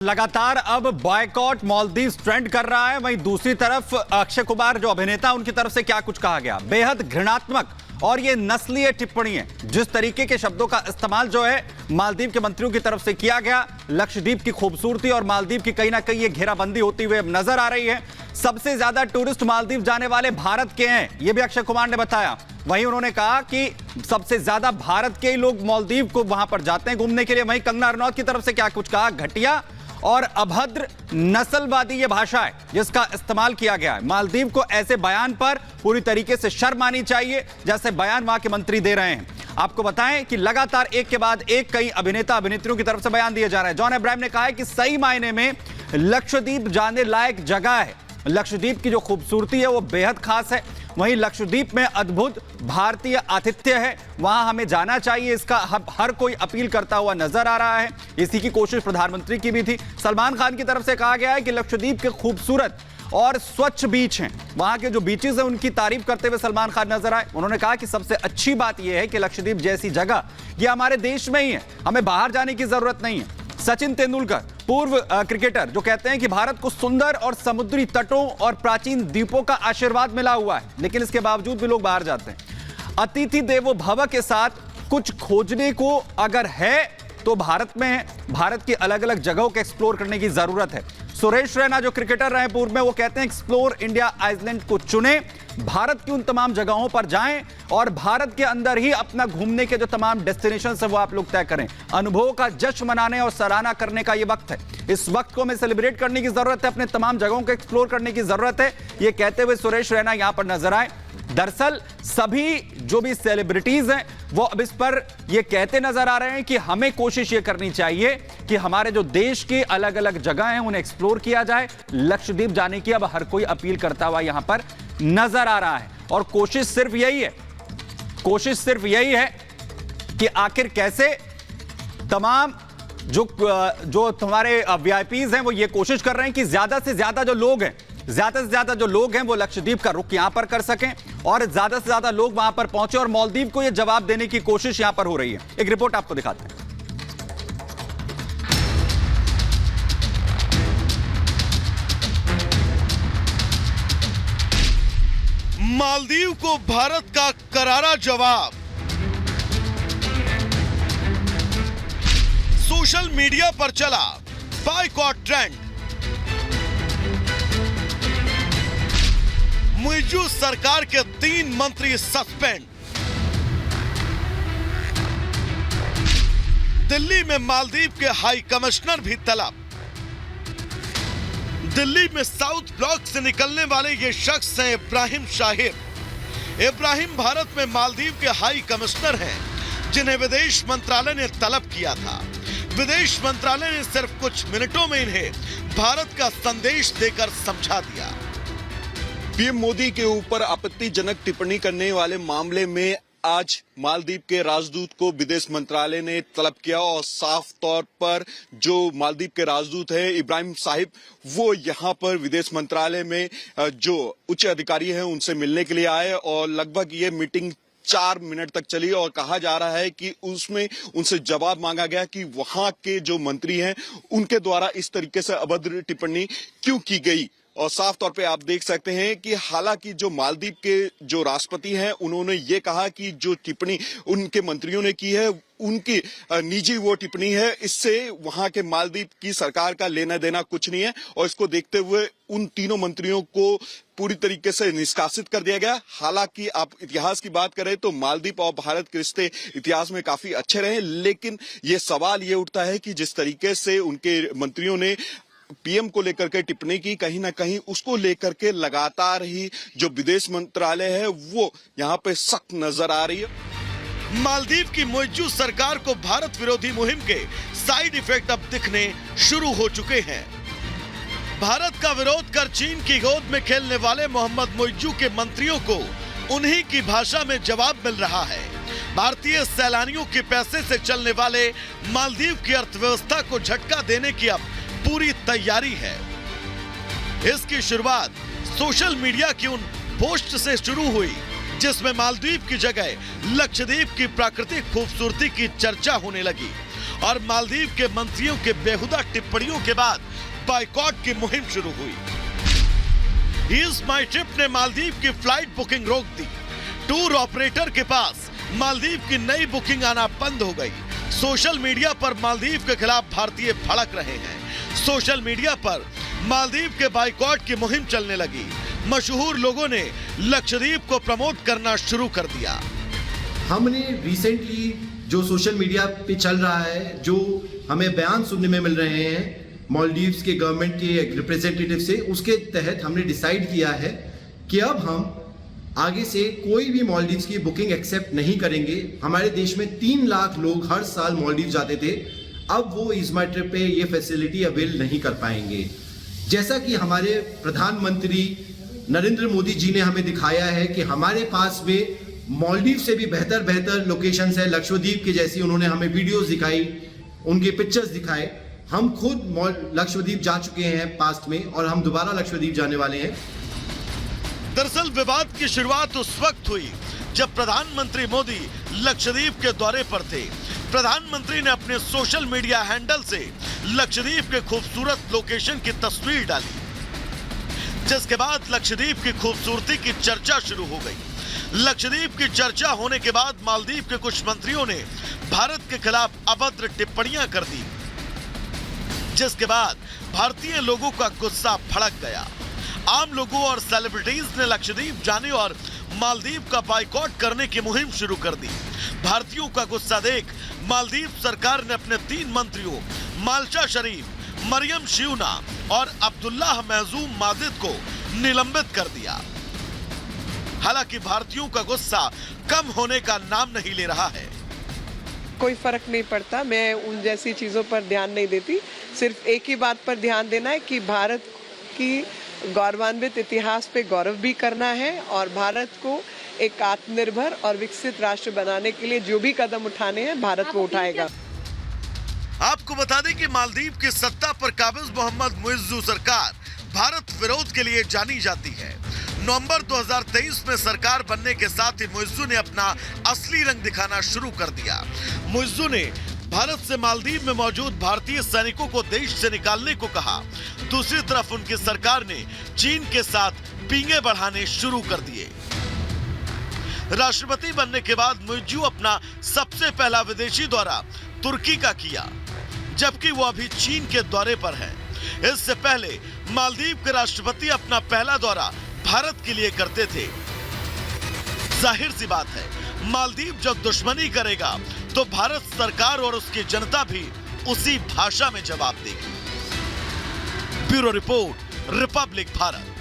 लगातार अब boycott Maldives trend कर रहा है। वहीं दूसरी तरफ अक्षय कुमार जो अभिनेता, उनकी तरफ से क्या कुछ कहा गया, बेहद घृणात्मक और ये नस्लीय टिप्पणी है। जिस तरीके के शब्दों का इस्तेमाल जो है मालदीव के मंत्रियों की तरफ से किया गया, लक्षद्वीप की खूबसूरती और मालदीव की कहीं ना कहीं ये घेराबंदी होती हुई अब नजर आ रही है। सबसे ज्यादा टूरिस्ट मालदीव जाने वाले भारत के हैं, यह भी अक्षय कुमार ने बताया। वहीं उन्होंने कहा कि सबसे ज्यादा भारत के ही लोग मालदीव को वहां पर जाते हैं घूमने के लिए। वहीं कंगना रनौत की तरफ से क्या कुछ कहा, घटिया और अभद्र नस्लवादी ये भाषा है जिसका इस्तेमाल किया गया है। मालदीव को ऐसे बयान पर पूरी तरीके से शर्म आनी चाहिए जैसे बयान वहां के मंत्री दे रहे हैं। आपको बताएं कि लगातार एक के बाद एक कई अभिनेता अभिनेत्रियों की तरफ से बयान दिए जा रहे हैं। जॉन अब्राहम ने कहा है कि सही मायने में लक्षद्वीप जाने लायक जगह है। लक्षद्वीप की जो खूबसूरती है वो बेहद खास है। वहीं लक्षद्वीप में अद्भुत भारतीय आतिथ्य है, वहां हमें जाना चाहिए, इसका हर कोई अपील करता हुआ नजर आ रहा है। इसी की कोशिश प्रधानमंत्री की भी थी। सलमान खान की तरफ से कहा गया है कि लक्षद्वीप के खूबसूरत और स्वच्छ बीच हैं, वहां के जो बीचेस हैं उनकी तारीफ करते हुए सलमान खान नजर आए। उन्होंने कहा कि सबसे अच्छी बात यह है कि लक्षद्वीप जैसी जगह ये हमारे देश में ही है, हमें बाहर जाने की जरूरत नहीं है। सचिन तेंदुलकर, पूर्व क्रिकेटर, जो कहते हैं कि भारत को सुंदर और समुद्री तटों और प्राचीन द्वीपों का आशीर्वाद मिला हुआ है, लेकिन इसके बावजूद भी लोग बाहर जाते हैं। अतिथि देवो भव के साथ कुछ खोजने को अगर है तो भारत में है। भारत की अलग अलग जगहों को एक्सप्लोर करने की जरूरत है। सुरेश रैना जो क्रिकेटर रहे पूर्व में, वो कहते हैं एक्सप्लोर इंडिया आइलैंड को चुने, भारत की उन तमाम जगहों पर जाएं और भारत के अंदर ही अपना घूमने के जो तमाम डेस्टिनेशन है वो आप लोग तय करें। अनुभवों का जश्न मनाने और सराहना करने का ये वक्त है। इस वक्त को हमें सेलिब्रेट करने की जरूरत है, अपने तमाम जगहों को एक्सप्लोर करने की जरूरत है, ये कहते हुए सुरेश रैना यहां पर नजर आए। दरअसल सभी जो भी सेलिब्रिटीज हैं वो अब इस पर ये कहते नजर आ रहे हैं कि हमें कोशिश ये करनी चाहिए कि हमारे जो देश की अलग अलग जगह हैं उन्हें एक्सप्लोर किया जाए। लक्षद्वीप जाने की अब हर कोई अपील करता हुआ यहां पर नजर आ रहा है और कोशिश सिर्फ यही है कि आखिर कैसे तमाम जो तुम्हारे वीआईपीज हैं वो ये कोशिश कर रहे हैं कि ज्यादा से ज्यादा जो लोग हैं वो लक्षद्वीप का रुख यहां पर कर सकें और ज्यादा से ज्यादा लोग वहां पर पहुंचे और मालदीव को ये जवाब देने की कोशिश यहां पर हो रही है। एक रिपोर्ट आपको दिखाते हैं। मालदीव को भारत का करारा जवाब। सोशल मीडिया पर चला बॉयकॉट ट्रेंड। मुइज़्ज़ू सरकार के 3 मंत्री सस्पेंड। दिल्ली में मालदीव के हाई कमिश्नर भी तलब। दिल्ली में साउथ ब्लॉक से निकलने वाले ये शख्स हैं इब्राहिम शाहिब। इब्राहिम भारत में मालदीव के हाई कमिश्नर हैं जिन्हें विदेश मंत्रालय ने तलब किया था। विदेश मंत्रालय ने सिर्फ कुछ मिनटों में इन्हें भारत का संदेश देकर समझा दिया। पीएम मोदी के ऊपर आपत्तिजनक टिप्पणी करने वाले मामले में आज मालदीव के राजदूत को विदेश मंत्रालय ने तलब किया और साफ तौर पर जो मालदीव के राजदूत हैं इब्राहिम साहिब, वो यहाँ पर विदेश मंत्रालय में जो उच्च अधिकारी हैं उनसे मिलने के लिए आए और लगभग ये मीटिंग 4 मिनट तक चली और कहा जा रहा है कि उसमें उनसे जवाब मांगा गया कि वहां के जो मंत्री हैं उनके द्वारा इस तरीके से अभद्र टिप्पणी क्यों की गई। और साफ तौर पे आप देख सकते हैं कि हालांकि जो मालदीव के जो राष्ट्रपति हैं उन्होंने ये कहा कि जो टिप्पणी उनके मंत्रियों ने की है उनकी निजी वो टिप्पणी है, इससे वहां के मालदीव की सरकार का लेना देना कुछ नहीं है और इसको देखते हुए उन तीनों मंत्रियों को पूरी तरीके से निष्कासित कर दिया गया। हालांकि आप इतिहास की बात करें तो मालदीव और भारत के रिश्ते इतिहास में काफी अच्छे रहे, लेकिन ये सवाल ये उठता है कि जिस तरीके से उनके मंत्रियों ने पीएम को लेकर के टिप्पणी की, कहीं ना कहीं उसको लेकर के लगातार ही जो विदेश मंत्रालय है वो यहाँ पे सख्त नजर आ रही है। मालदीव की मुइज़्ज़ू सरकार को भारत विरोधी मुहिम के साइड इफेक्ट अब दिखने शुरू हो चुके हैं। भारत का विरोध कर चीन की गोद में खेलने वाले मोहम्मद मुइज़्ज़ू के मंत्रियों को उन्हीं की भाषा में जवाब मिल रहा है। भारतीय सैलानियों के पैसे से चलने वाले मालदीव की अर्थव्यवस्था को झटका देने की अब पूरी तैयारी है। इसकी शुरुआत सोशल मीडिया की उन पोस्ट से शुरू हुई जिसमें मालदीव की जगह लक्षद्वीप की प्राकृतिक खूबसूरती की चर्चा होने लगी और मालदीव के मंत्रियों के बेहुदा टिप्पणियों के बाद बायकॉट की मुहिम शुरू हुई। ईज माई ट्रिप ने मालदीव की फ्लाइट बुकिंग रोक दी। टूर ऑपरेटर के पास मालदीव की नई बुकिंग आना बंद हो गई। सोशल मीडिया पर मालदीव के खिलाफ भारतीय भड़क रहे हैं। सोशल मीडिया पर मालदीव के बायकॉट की मुहिम चलने लगी। मशहूर लोगों ने लक्षद्वीप को प्रमोट करना शुरू कर दिया। हमने रिसेंटली जो सोशल मीडिया पे चल रहा है, जो हमें बयान सुनने में मिल रहे हैं मालदीव्स के गवर्नमेंट के रिप्रेजेंटेटिव से, उसके तहत हमने डिसाइड किया है कि अब हम आगे से कोई भी मालदीव्स की बुकिंग एक्सेप्ट नहीं करेंगे। हमारे देश में 3 लाख लोग हर साल मालदीव जाते थे, अब वो ईज माई ट्रिप पे ये फैसिलिटी अवेल नहीं कर पाएंगे। जैसा कि हमारे प्रधानमंत्री नरेंद्र मोदी जी ने हमें दिखाया है कि हमारे पास में मालदीव से भी बेहतर लोकेशंस है, लक्षद्वीप की जैसी उन्होंने हमें वीडियोस दिखाई, उनके पिक्चर्स दिखाए। हम खुद लक्षद्वीप जा चुके हैं पास्ट में और हम दोबारा लक्षद्वीप जाने वाले हैं। दरअसल विवाद की शुरुआत उस वक्त हुई जब प्रधानमंत्री मोदी लक्षद्वीप के दौरे पर थे। प्रधानमंत्री ने अपने सोशल मीडिया हैंडल से लक्षद्वीप के खूबसूरत लोकेशन की तस्वीर डाली, जिसके बाद लक्षद्वीप की खूबसूरती की चर्चा शुरू हो गई। लक्षद्वीप की चर्चा होने के बाद मालदीव के कुछ मंत्रियों ने भारत के खिलाफ अभद्र टिप्पणियां कर दी, जिसके बाद भारतीय लोगों का गुस्सा भड़क गया। आम लोगों और सेलिब्रिटीज ने लक्षद्वीप जाने और मालदीव का बायकॉट करने की मुहिम शुरू कर दी। भारतीयों का गुस्सा देख मालदीव सरकार ने अपने 3 मंत्रियों माल्चा शरीफ, मरियम शिवना और अब्दुल्लाह महजूम माजिद को निलंबित कर दिया। हालांकि भारतीयों का गुस्सा कम होने का नाम नहीं ले रहा है। कोई फर्क नहीं पड़ता, मैं उन जैसी चीजों पर ध्यान नहीं देती। सिर्फ एक ही बात पर ध्यान देना है कि भारत की गौरवान्वित इतिहास पे गौरव भी करना है और भारत को एक आत्मनिर्भर और विकसित राष्ट्र बनाने के लिए जो भी कदम उठाने हैं भारत वो उठाएगा। आपको बता दें कि मालदीव की सत्ता पर काबिज मोहम्मद मुइज्जू सरकार भारत विरोध के लिए जानी जाती है। नवंबर 2023 में सरकार बनने के साथ ही मुइज्जू ने अपना असली रंग दिखाना शुरू कर दिया। मुइज्जू ने भारत से मालदीव में मौजूद भारतीय सैनिकों को देश से निकालने को कहा। दूसरी तरफ उनकी सरकार ने चीन के साथ पींगे बढ़ाने शुरू कर दिए। राष्ट्रपति बनने के बाद मुइज्जू अपना सबसे पहला विदेशी दौरा तुर्की का किया, जबकि वो अभी चीन के दौरे पर है। इससे पहले मालदीव के राष्ट्रपति अपना पहला दौरा भारत के लिए करते थे। जाहिर सी बात है, मालदीव जब दुश्मनी करेगा तो भारत सरकार और उसकी जनता भी उसी भाषा में जवाब देगी। Bureau report, Republic Bharat.